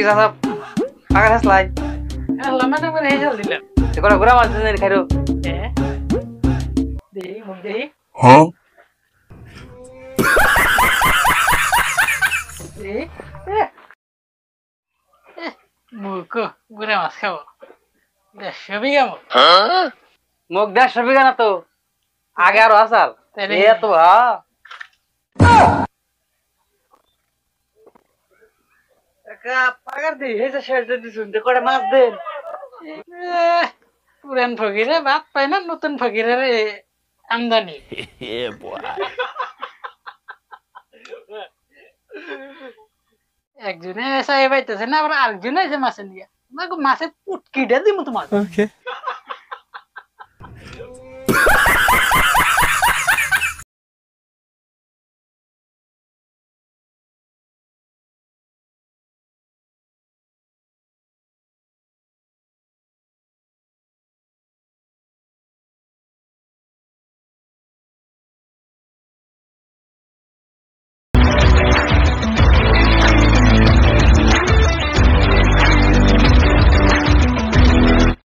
কি চাচা পাকা আসলাই লামাটা করে এই জল দিলাম এগুলো ঘুরা মাছ দিন খাইরো দেই মুখ দেই Huh? দেই মুখ গুড়া মাছ খাবো 150 বিঘা মুখ মুখ 150 বিঘা না তো আগে আরো আসাল তাইলে এ তো পাকার দি এই যে শেষ যদি শুনতে করে মাছ দেন পুরান ফকিরে ভাত পায় না নতুন ফকিরের আমদানি Yeah, boy. একজনে চাই পাইতেছে না আবার আরেকজনে এসে মাছের নিয়ে মাছের পুটকিটা দিব তোমার Okay.